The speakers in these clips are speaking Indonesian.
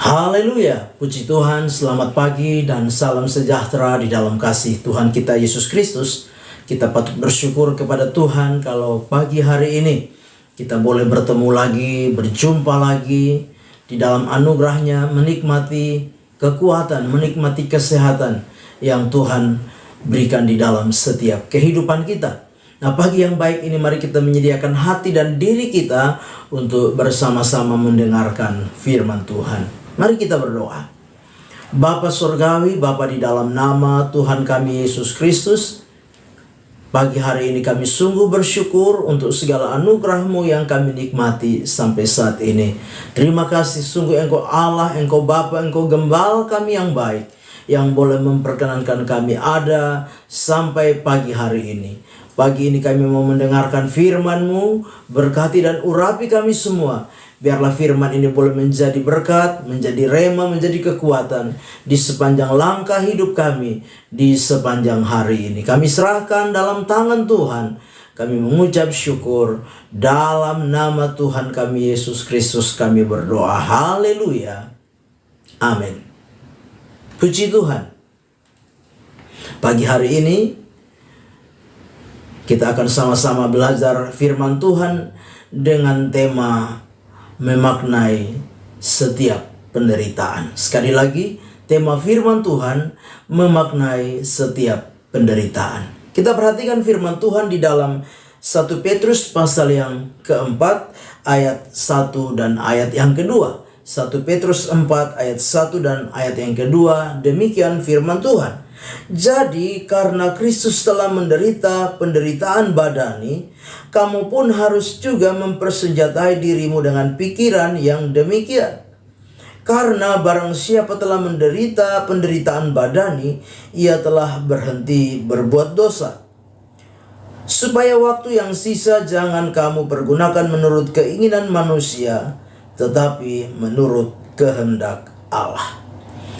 Haleluya, puji Tuhan, selamat pagi dan salam sejahtera di dalam kasih Tuhan kita Yesus Kristus. Kita patut bersyukur kepada Tuhan kalau pagi hari ini kita boleh bertemu lagi, berjumpa lagi di dalam anugerahnya, menikmati kekuatan, menikmati kesehatan yang Tuhan berikan di dalam setiap kehidupan kita. Nah, pagi yang baik ini mari kita menyediakan hati dan diri kita untuk bersama-sama mendengarkan firman Tuhan. Mari kita berdoa. Bapa Surgawi, Bapa di dalam nama Tuhan kami Yesus Kristus, pagi hari ini kami sungguh bersyukur untuk segala anugerah-Mu yang kami nikmati sampai saat ini. Terima kasih sungguh Engkau Allah, Engkau Bapa, Engkau Gembala kami yang baik, yang boleh memperkenankan kami ada sampai pagi hari ini. Pagi ini kami mau mendengarkan firman-Mu, berkati dan urapi kami semua. Biarlah firman ini boleh menjadi berkat, menjadi rema, menjadi kekuatan di sepanjang langkah hidup kami, di sepanjang hari ini. Kami serahkan dalam tangan Tuhan. Kami mengucap syukur dalam nama Tuhan kami Yesus Kristus kami berdoa. Haleluya. Amin. Puji Tuhan. Pagi hari ini kita akan sama-sama belajar firman Tuhan dengan tema memaknai setiap penderitaan. Sekali lagi, tema firman Tuhan memaknai setiap penderitaan. Kita perhatikan firman Tuhan di dalam 1 Petrus pasal yang keempat ayat 1 dan ayat yang kedua. 1 Petrus 4 ayat 1 dan ayat yang kedua, demikian firman Tuhan. Jadi karena Kristus telah menderita penderitaan badani, kamu pun harus juga mempersenjatai dirimu dengan pikiran yang demikian. Karena barang siapa telah menderita penderitaan badani, ia telah berhenti berbuat dosa. Supaya waktu yang sisa jangan kamu pergunakan menurut keinginan manusia, tetapi menurut kehendak Allah.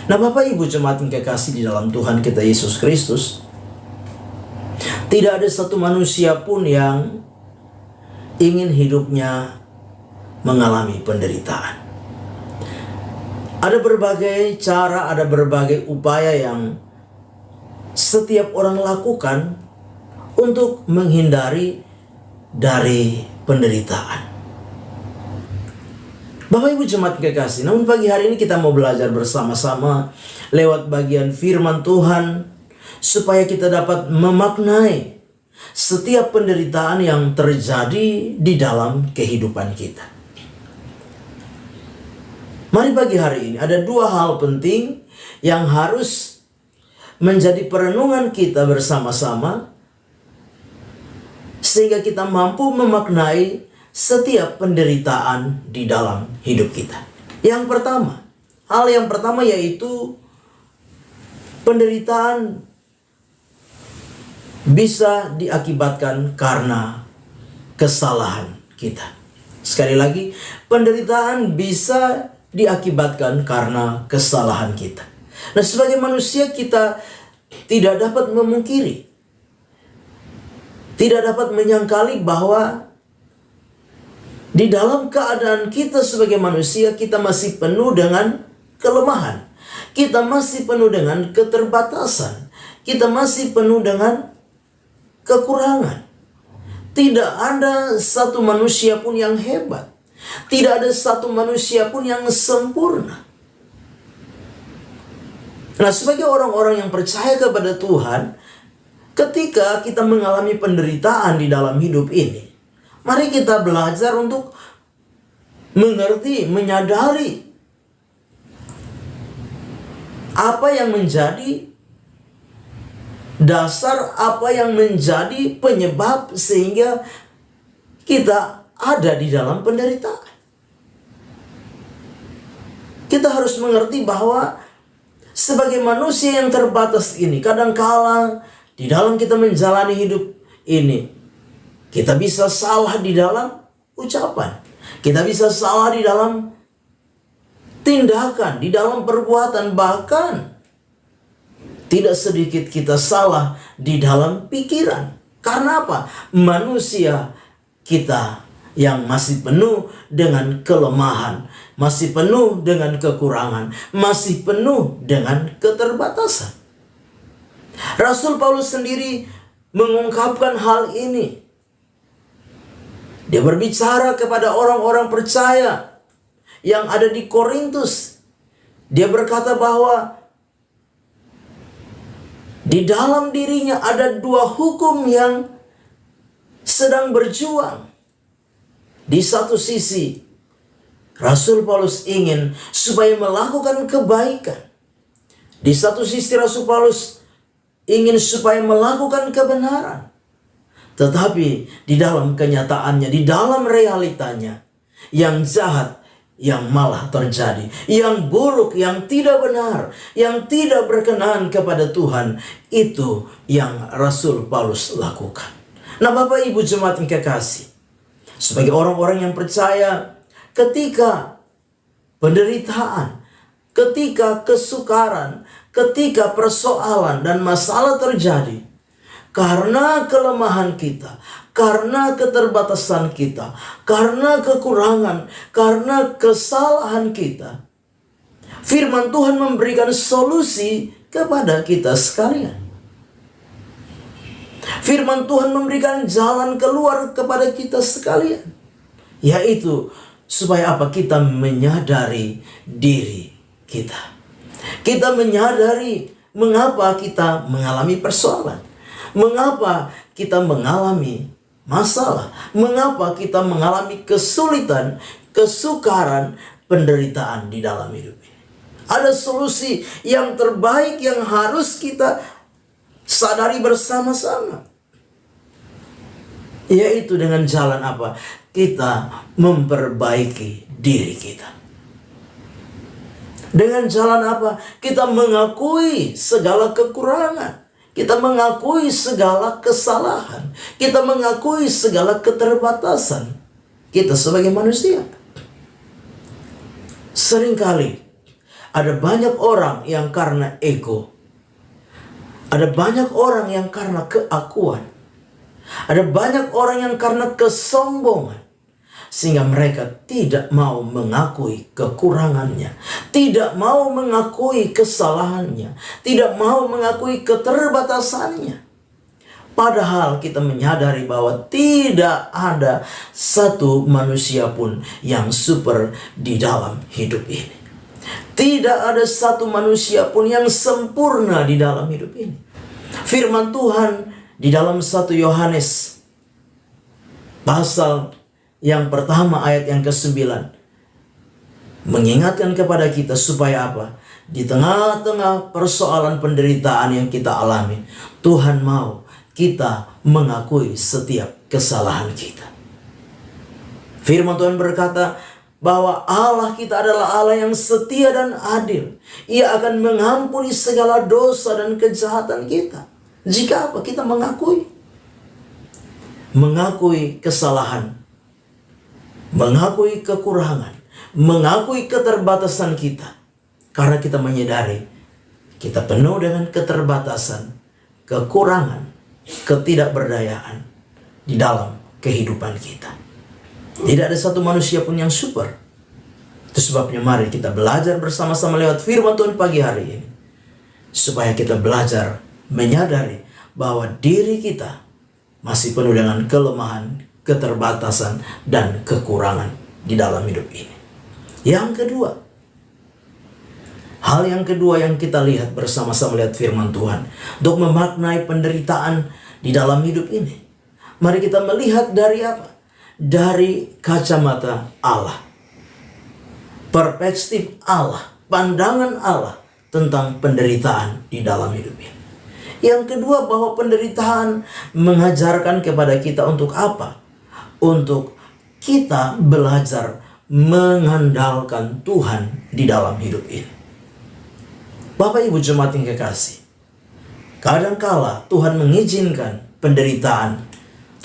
Nah, Bapak Ibu jemaat yang kekasih di dalam Tuhan kita Yesus Kristus, tidak ada satu manusia pun yang ingin hidupnya mengalami penderitaan. Ada berbagai cara, ada berbagai upaya yang setiap orang lakukan untuk menghindari dari penderitaan. Bapak Ibu jemaat kekasih, namun pagi hari ini kita mau belajar bersama-sama lewat bagian firman Tuhan supaya kita dapat memaknai setiap penderitaan yang terjadi di dalam kehidupan kita. Mari pagi hari ini ada dua hal penting yang harus menjadi perenungan kita bersama-sama sehingga kita mampu memaknai setiap penderitaan di dalam hidup kita. Hal yang pertama yaitu penderitaan bisa diakibatkan karena kesalahan kita. Sekali lagi, penderitaan bisa diakibatkan karena kesalahan kita. Nah, sebagai manusia kita tidak dapat memungkiri, tidak dapat menyangkali bahwa di dalam keadaan kita sebagai manusia, kita masih penuh dengan kelemahan. Kita masih penuh dengan keterbatasan. Kita masih penuh dengan kekurangan. Tidak ada satu manusia pun yang hebat. Tidak ada satu manusia pun yang sempurna. Nah, sebagai orang-orang yang percaya kepada Tuhan, ketika kita mengalami penderitaan di dalam hidup ini, mari kita belajar untuk mengerti, menyadari apa yang menjadi dasar, apa yang menjadi penyebab sehingga kita ada di dalam penderitaan. Kita harus mengerti bahwa sebagai manusia yang terbatas ini, kadangkala di dalam kita menjalani hidup ini, kita bisa salah di dalam ucapan. Kita bisa salah di dalam tindakan, di dalam perbuatan. Bahkan tidak sedikit kita salah di dalam pikiran. Karena apa? Manusia kita yang masih penuh dengan kelemahan, masih penuh dengan kekurangan, masih penuh dengan keterbatasan. Rasul Paulus sendiri mengungkapkan hal ini. Dia berbicara kepada orang-orang percaya yang ada di Korintus. Dia berkata bahwa di dalam dirinya ada dua hukum yang sedang berjuang. Di satu sisi, Rasul Paulus ingin supaya melakukan kebaikan. Di satu sisi Rasul Paulus ingin supaya melakukan kebenaran. Tetapi di dalam kenyataannya, di dalam realitanya, yang jahat yang malah terjadi, yang buruk, yang tidak benar, yang tidak berkenan kepada Tuhan, itu yang Rasul Paulus lakukan. Nah, Bapak Ibu jemaat yang kekasih, sebagai orang-orang yang percaya, ketika penderitaan, ketika kesukaran, ketika persoalan dan masalah terjadi, karena kelemahan kita, karena keterbatasan kita, karena kekurangan, karena kesalahan kita, firman Tuhan memberikan solusi kepada kita sekalian. Firman Tuhan memberikan jalan keluar kepada kita sekalian, yaitu supaya apa? Kita menyadari diri kita. Kita menyadari mengapa kita mengalami persoalan, mengapa kita mengalami masalah, mengapa kita mengalami kesulitan, kesukaran, penderitaan di dalam hidup ini. Ada solusi yang terbaik yang harus kita sadari bersama-sama, yaitu dengan jalan apa? Kita memperbaiki diri kita. Dengan jalan apa? Kita mengakui segala kekurangan. Kita mengakui segala kesalahan. Kita mengakui segala keterbatasan kita sebagai manusia. Seringkali ada banyak orang yang karena ego. Ada banyak orang yang karena keakuan. Ada banyak orang yang karena kesombongan. Sehingga mereka tidak mau mengakui kekurangannya, tidak mau mengakui kesalahannya, tidak mau mengakui keterbatasannya. Padahal kita menyadari bahwa tidak ada satu manusia pun yang super di dalam hidup ini. Tidak ada satu manusia pun yang sempurna di dalam hidup ini. Firman Tuhan di dalam 1 Yohanes pasal yang pertama ayat yang ke-9 mengingatkan kepada kita supaya apa? Di tengah-tengah persoalan penderitaan yang kita alami, Tuhan mau kita mengakui setiap kesalahan kita. Firman Tuhan berkata bahwa Allah kita adalah Allah yang setia dan adil. Ia akan mengampuni segala dosa dan kejahatan kita. Jika apa? Kita mengakui kesalahan, mengakui kekurangan, mengakui keterbatasan kita. Karena kita menyadari kita penuh dengan keterbatasan, kekurangan, ketidakberdayaan di dalam kehidupan kita. Tidak ada satu manusia pun yang super. Itu sebabnya mari kita belajar bersama-sama lewat firman Tuhan pagi hari ini, supaya kita belajar menyadari bahwa diri kita masih penuh dengan kelemahan, keterbatasan, dan kekurangan di dalam hidup ini. Yang kedua, hal yang kedua yang kita lihat bersama-sama lihat firman Tuhan untuk memaknai penderitaan di dalam hidup ini. Mari kita melihat dari apa? Dari kacamata Allah. Perspektif Allah, pandangan Allah tentang penderitaan di dalam hidup ini. Yang kedua, bahwa penderitaan mengajarkan kepada kita untuk apa? Untuk kita belajar mengandalkan Tuhan di dalam hidup ini. Bapak Ibu jemaat yang kekasih, kadangkala Tuhan mengizinkan penderitaan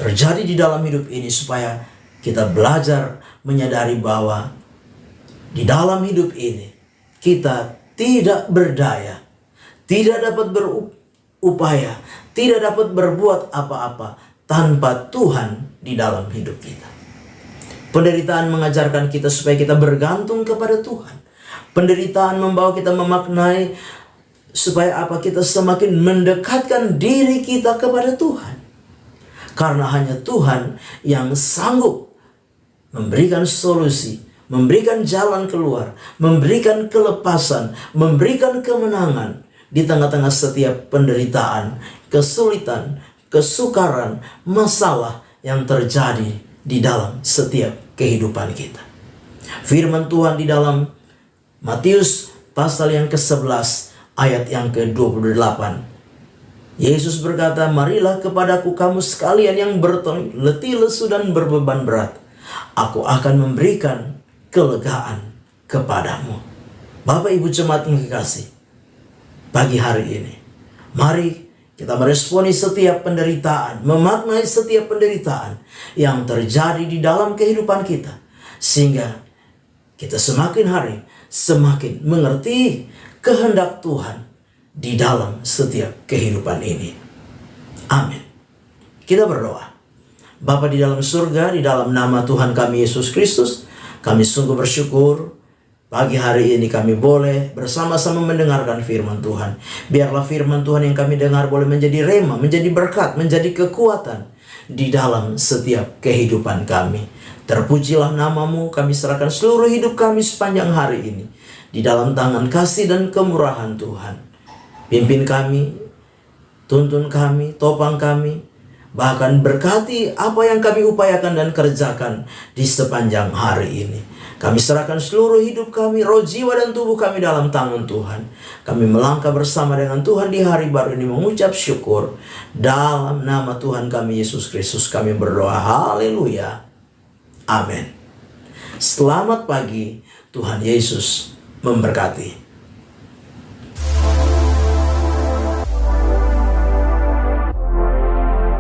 terjadi di dalam hidup ini supaya kita belajar menyadari bahwa di dalam hidup ini kita tidak berdaya, tidak dapat berupaya, tidak dapat berbuat apa-apa tanpa Tuhan di dalam hidup kita. Penderitaan mengajarkan kita supaya kita bergantung kepada Tuhan. Penderitaan membawa kita memaknai supaya apa? Kita semakin mendekatkan diri kita kepada Tuhan. Karena hanya Tuhan yang sanggup memberikan solusi, memberikan jalan keluar, memberikan kelepasan, memberikan kemenangan di tengah-tengah setiap penderitaan, kesulitan, kesukaran, masalah yang terjadi di dalam setiap kehidupan kita. Firman Tuhan di dalam Matius pasal yang ke-11 ayat yang ke-28. Yesus berkata, "Marilah kepadaku kamu sekalian yang letih, lesu, dan berbeban berat. Aku akan memberikan kelegaan kepadamu." Bapak Ibu jemaat yang kekasih, pagi hari ini, mari kita meresponi setiap penderitaan, memaknai setiap penderitaan yang terjadi di dalam kehidupan kita. Sehingga kita semakin hari semakin mengerti kehendak Tuhan di dalam setiap kehidupan ini. Amin. Kita berdoa. Bapa di dalam surga, di dalam nama Tuhan kami Yesus Kristus, kami sungguh bersyukur pagi hari ini kami boleh bersama-sama mendengarkan firman Tuhan. Biarlah firman Tuhan yang kami dengar boleh menjadi rema, menjadi berkat, menjadi kekuatan di dalam setiap kehidupan kami. Terpujilah namamu, kami serahkan seluruh hidup kami sepanjang hari ini di dalam tangan kasih dan kemurahan Tuhan. Pimpin kami, tuntun kami, topang kami, bahkan berkati apa yang kami upayakan dan kerjakan di sepanjang hari ini. Kami serahkan seluruh hidup kami, roh, jiwa, dan tubuh kami dalam tangan Tuhan. Kami melangkah bersama dengan Tuhan di hari baru ini mengucap syukur. Dalam nama Tuhan kami Yesus Kristus kami berdoa. Haleluya. Amin. Selamat pagi, Tuhan Yesus memberkati.